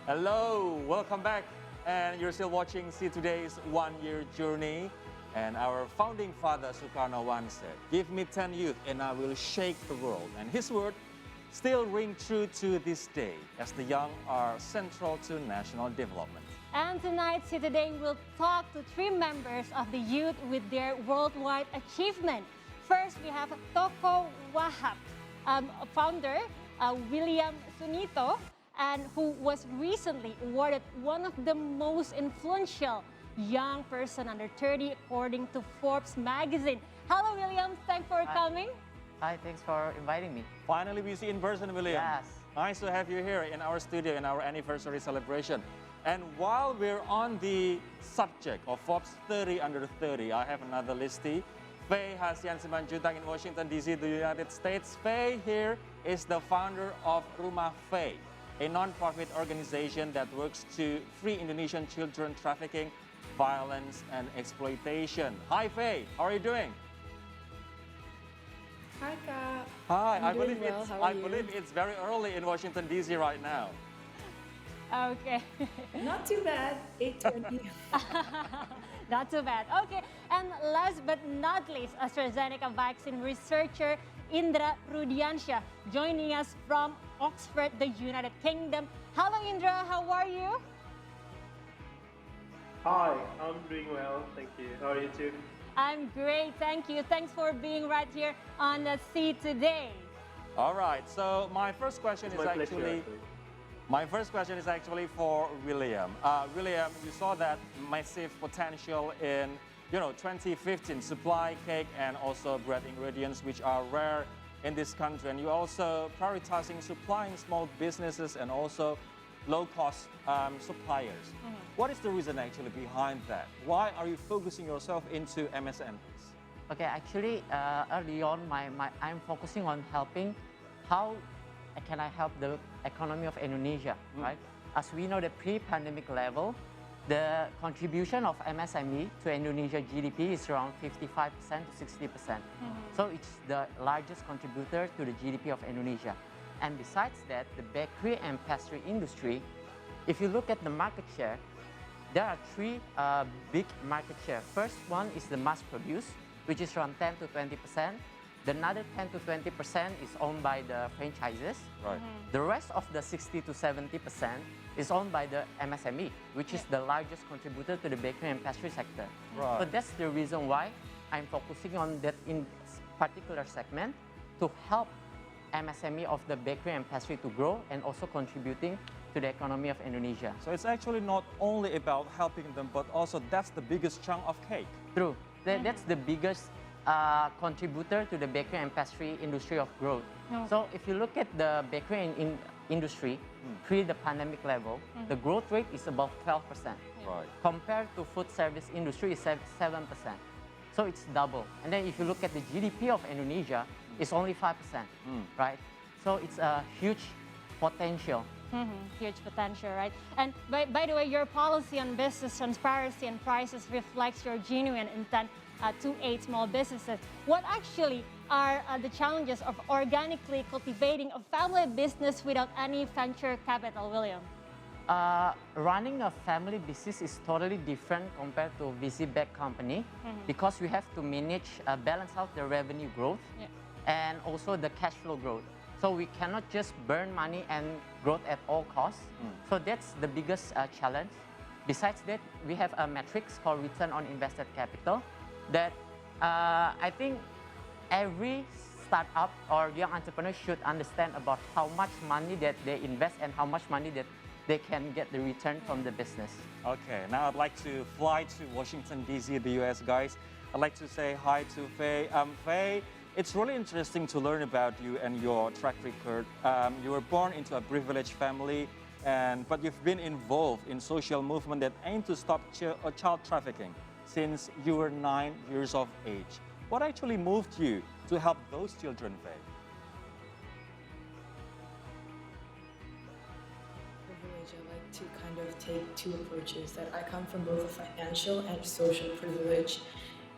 Hello, welcome back. And you're still watching See Today's one-year journey. And our founding father, Sukarno, once said, "Give me 10 youth and I will shake the world." And his word still ring true to this day, as the young are central to national development. And tonight, See Today will talk to three members of the youth with their worldwide achievement. First, we have Toko Wahab, founder William Sunito, and who was recently awarded one of the most influential young person under 30 according to Forbes magazine. Hello, William. Thanks for coming. Hi, thanks for inviting me. Finally, we see in person, William. Yes. Nice to have you here in our studio in our anniversary celebration. And while we're on the subject of Forbes 30 under 30, I have another listee. Faye Simanjuntak in Washington, D.C., the United States. Faye here is the founder of Rumah Faye, a non-profit organization that works to free Indonesian children trafficking, violence, and exploitation. Hi, Faye. How are you doing? Hi, Ka. Hi. I'm doing well. How are you? believe it's very early in Washington, D.C. right now. Okay. Not too bad. 8:20. Not too bad. Okay, and last but not least, Astrazeneca vaccine researcher Indra Prudiancia joining us from Oxford, the United Kingdom. Hello, Indra. How are you? Hi, I'm doing well, thank you. How are you too? I'm great, thank you. Thanks for being right here on the See Today. All right. So my first question It's is my pleasure, actually. actually. My first question is actually for William. William, you saw that massive potential in, 2015 supply cake and also bread ingredients, which are rare in this country. And you also prioritizing supplying small businesses and also low-cost suppliers. What is the reason actually behind that? Why are you focusing yourself into MSMEs? Okay, actually, early on, I'm focusing on helping how can I help the economy of Indonesia, right? As we know, the pre-pandemic level, the contribution of MSME to Indonesia GDP is around 55% to 60%. So it's the largest contributor to the GDP of Indonesia. And besides that, the bakery and pastry industry, if you look at the market share, there are three big market share. First one is the mass produce, which is around 10 to 20%. The another 10 to 20% is owned by the franchises. Right. The rest of the 60 to 70% is owned by the MSME, which is the largest contributor to the bakery and pastry sector. Right. So that's the reason why I'm focusing on that in particular segment to help MSME of the bakery and pastry to grow and also contributing to the economy of Indonesia. So it's actually not only about helping them, but also that's the biggest chunk of cake. True. That's the biggest contributor to the bakery and pastry industry of growth. So if you look at the bakery industry pre the pandemic level, the growth rate is about 12%. Right. Compared to food service industry is 7%. So it's double. And then if you look at the GDP of Indonesia, it's only 5%, right? So it's a huge potential. Huge potential, right? And by the way, your policy on business transparency and prices reflects your genuine intent to aid small businesses. What actually are the challenges of organically cultivating a family business without any venture capital, William? Running a family business is totally different compared to VC-backed company because we have to manage, balance out the revenue growth and also the cash flow growth. So we cannot just burn money and growth at all costs. So that's the biggest challenge. Besides that, we have a matrix called return on invested capital that I think every startup or young entrepreneur should understand about how much money that they invest and how much money that they can get the return from the business. Okay, now I'd like to fly to Washington, D.C., the U.S., guys. I'd like to say hi to Faye. Faye, it's really interesting to learn about you and your track record. You were born into a privileged family, but you've been involved in social movement that aim to stop child trafficking since you were 9 years of age. What actually moved you to help those children, Faye? Privilege. I like to kind of take two approaches, that I come from both a financial and social privilege.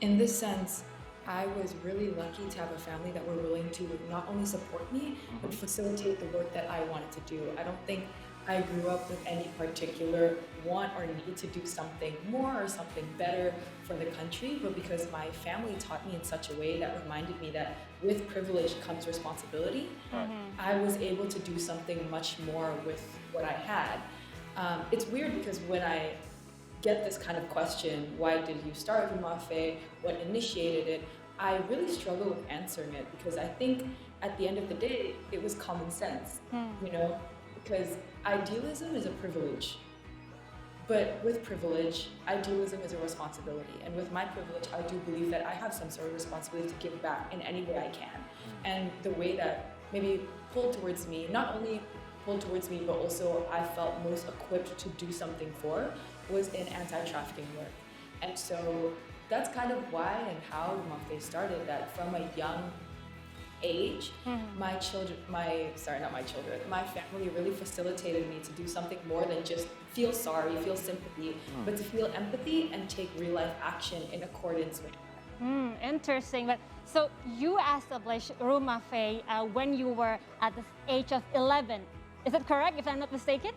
In this sense, I was really lucky to have a family that were willing to not only support me, but facilitate the work that I wanted to do. I don't think I grew up with any particular want or need to do something more or something better for the country, but because my family taught me in such a way that reminded me that with privilege comes responsibility, I was able to do something much more with what I had. It's weird because when I get this kind of question, why did you start Rumafe, what initiated it, I really struggle with answering it because I think at the end of the day, it was common sense, you know, because idealism is a privilege. But with privilege, idealism is a responsibility. And with my privilege, I do believe that I have some sort of responsibility to give back in any way I can. And the way that maybe pulled towards me, not only pulled towards me, but also I felt most equipped to do something for, was in anti-trafficking work. And so that's kind of why and how Rumafe started, that from a young age, my family really facilitated me to do something more than just feel sorry, feel sympathy, but to feel empathy and take real life action in accordance with that. Interesting. But so you established Rumafe when you were at the age of 11. Is that correct, if I'm not mistaken?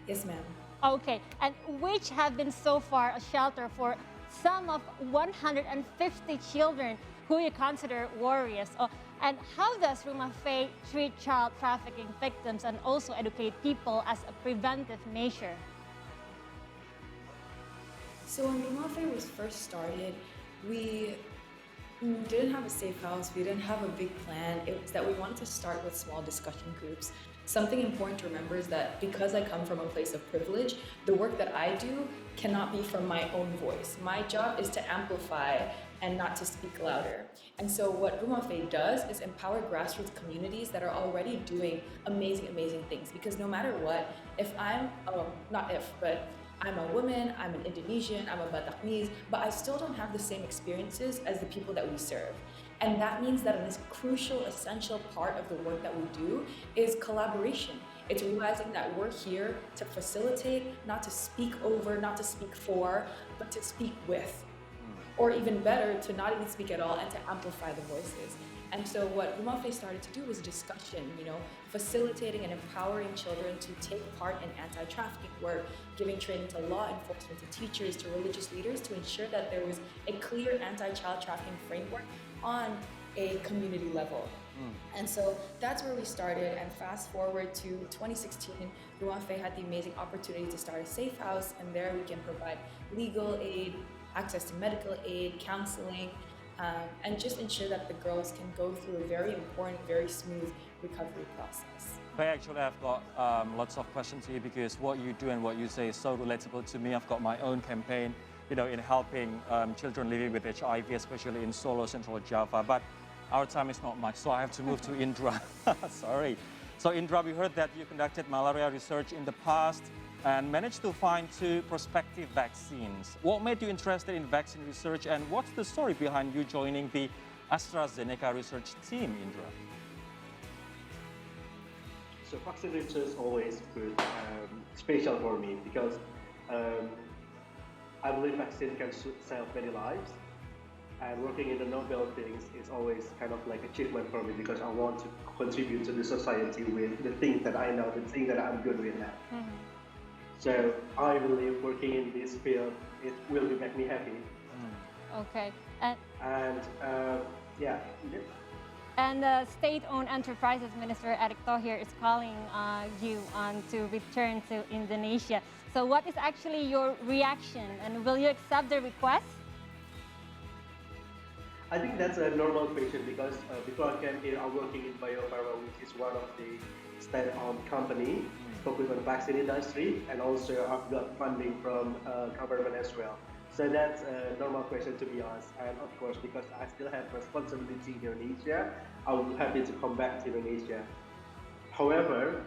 Yes, ma'am. Okay, and which have been so far a shelter for some of 150 children who you consider warriors. And how does Rumafe treat child trafficking victims and also educate people as a preventive measure? So when Rumafe was first started, we didn't have a safe house, we didn't have a big plan. It was that we wanted to start with small discussion groups. Something important to remember is that because I come from a place of privilege, the work that I do cannot be from my own voice. My job is to amplify and not to speak louder. And so what Rumafe does is empower grassroots communities that are already doing amazing, amazing things. Because no matter what, I'm a woman, I'm an Indonesian, I'm a Bataknese, but I still don't have the same experiences as the people that we serve. And that means that a crucial, essential part of the work that we do is collaboration. It's realizing that we're here to facilitate, not to speak over, not to speak for, but to speak with. Or even better, to not even speak at all and to amplify the voices. And so what Rumafe started to do was discussion, facilitating and empowering children to take part in anti-trafficking work, giving training to law enforcement, to teachers, to religious leaders, to ensure that there was a clear anti-child trafficking framework on a community level. And so that's where we started, and fast forward to 2016, Rumafe had the amazing opportunity to start a safe house, and there we can provide legal aid, access to medical aid, counseling, and just ensure that the girls can go through a very important, very smooth recovery process. Actually, I've got lots of questions here because what you do and what you say is so relatable to me. I've got my own campaign, in helping children living with HIV, especially in Solo, Central Java. But our time is not much, so I have to move to Indra. Sorry. So Indra, we heard that you conducted malaria research in the past and managed to find 2 prospective vaccines. What made you interested in vaccine research, and what's the story behind you joining the Astrazeneca research team, Indra? So vaccine research is always good, special for me because I believe vaccine can save many lives. And working in the novel things is always kind of like achievement for me because I want to contribute to the society with the things that I know, the things that I'm good with now. So I believe working in this field, it will make me happy. Okay. And the State-Owned Enterprises Minister Erick Thohir is calling you on to return to Indonesia. So what is actually your reaction, and will you accept the request? I think that's a normal question because before I came here, I'm working in BioPharma, which is one of the state-owned company focused on the vaccine industry, and also I've got funding from government as well. So that's a normal question to be asked. And of course, because I still have responsibility in Indonesia, I'm happy to come back to Indonesia. However,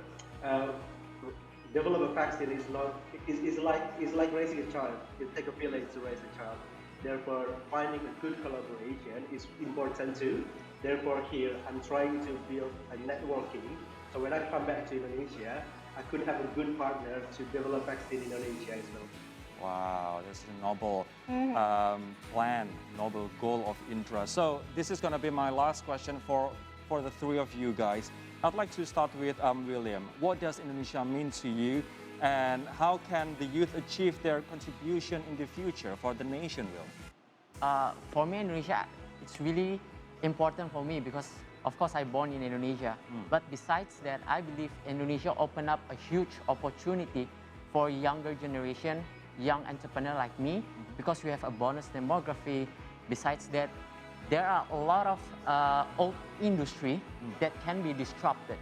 develop a vaccine is like raising a child. It takes a village to raise a child. Therefore, finding a good collaboration is important too. Therefore, here I'm trying to build a networking. So when I come back to Indonesia, I could have a good partner to develop vaccine in Indonesia as well. Wow, that's a noble plan, noble goal of Indra. So this is going to be my last question for the 3 of you guys. I'd like to start with William. What does Indonesia mean to you, and how can the youth achieve their contribution in the future for the nation, Will? For me, Indonesia, it's really important for me because, of course, I born in Indonesia. But besides that, I believe Indonesia opened up a huge opportunity for younger generation, young entrepreneur like me, because we have a bonus demography. Besides that, there are a lot of old industry that can be disrupted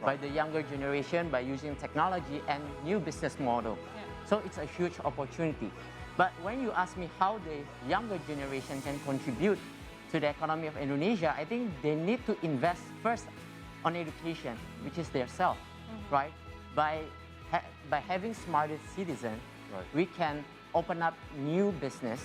by the younger generation by using technology and new business model. Yeah. So it's a huge opportunity. But when you ask me how the younger generation can contribute to the economy of Indonesia, I think they need to invest first on education, which is their self, right? By having smarter citizens, we can open up new business,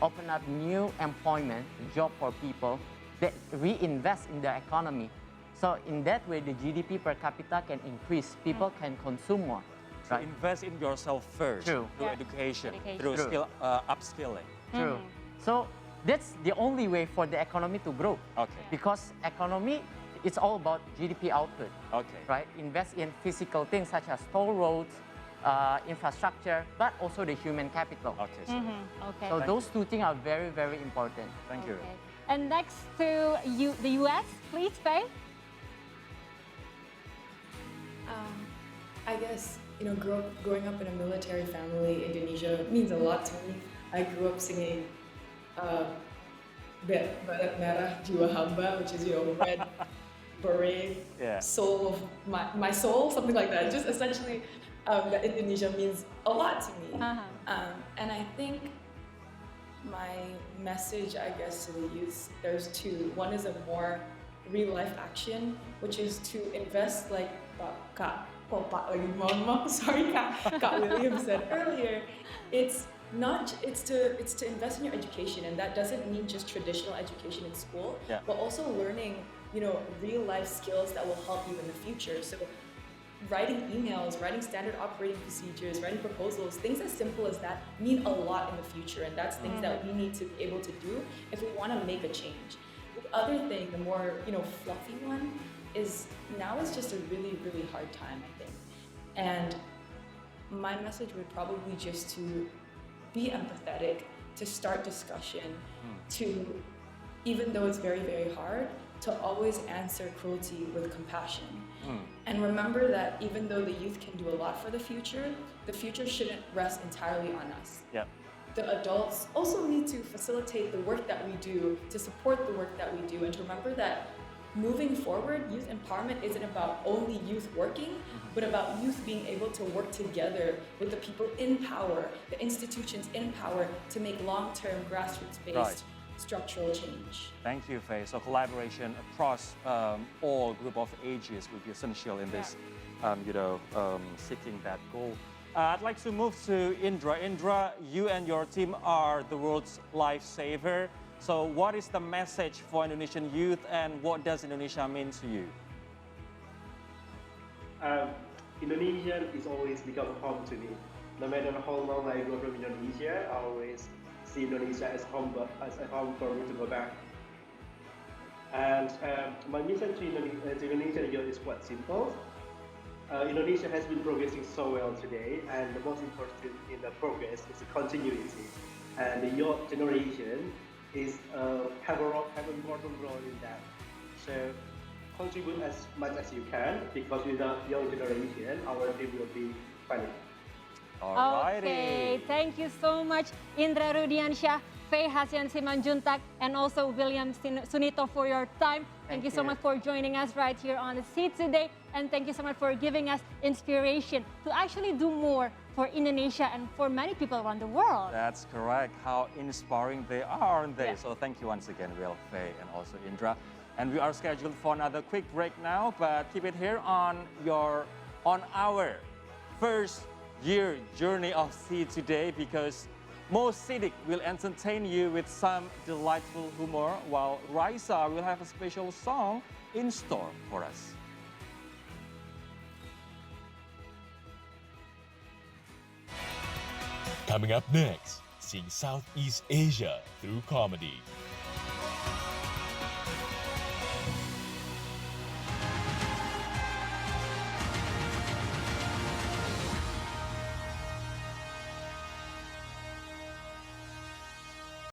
open up new employment, job for people that reinvest in the economy. So in that way, the GDP per capita can increase, people can consume more. So invest in yourself first, True. through Yeah. education, Education. through True. upskilling. True. So that's the only way for the economy to grow. Okay. Because economy, it's all about GDP output, Okay. right? Invest in physical things such as toll roads, infrastructure, but also the human capital. Okay. So Okay. So those two things are very, very important. thank you. Okay. And next to the U.S., please, Faye. I guess, you know, growing up in a military family, Indonesia means a lot to me. I grew up singing Baret Merah Jiwa Hamba, which is, you know, red beret, Yeah. soul of my soul, something like that. Just essentially, that Indonesia means a lot to me. And I think my message, I guess, to the youth, there's two. One is a more real life action, which is to invest like Kak William said earlier. It's to invest in your education, and that doesn't mean just traditional education in school, Yeah. but also learning, you know, real life skills that will help you in the future. So writing emails, writing standard operating procedures, writing proposals, things as simple as that mean a lot in the future, and that's things that we need to be able to do if we want to make a change. The other thing, the more, you know, fluffy one, is now is just a really, really hard time, I think. And my message would probably just to be empathetic, to start discussion, to, even though it's very, very hard, to always answer cruelty with compassion. And remember that even though the youth can do a lot for the future shouldn't rest entirely on us. Yeah. The adults also need to facilitate the work that we do, to support the work that we do, and to remember that moving forward, youth empowerment isn't about only youth working, but about youth being able to work together with the people in power, the institutions in power, to make long-term grassroots-based structural change. Thank you, Faye. So collaboration across all group of ages will be essential in this, seeking that goal. I'd like to move to Indra. Indra, you and your team are the world's lifesaver. So what is the message for Indonesian youth, and what does Indonesia mean to you? Indonesia is always become home to me. No matter how long I go from Indonesia, I always see Indonesia as a home for me to go back. And my mission to Indonesian youth is quite simple. Indonesia has been progressing so well today, and the most important in the progress is the continuity. And the young generation is have an important role in that. So contribute as much as you can, because with the young generation, our team will be funny. Okay, thank you so much, Indra Rudiansyah, Faye Simanjuntak, and also William Sunito for your time. Thank you so much for joining us right here on the seat today, and thank you so much for giving us inspiration to actually do more for Indonesia and for many people around the world. That's correct. How inspiring they are, aren't they? Yeah. So thank you once again, Will, Faye, and also Indra. And we are scheduled for another quick break now, but keep it here on our first year journey of Seed today, because Mo Siddiq will entertain you with some delightful humor, while Raisa will have a special song in store for us. Coming up next, seeing Southeast Asia through comedy.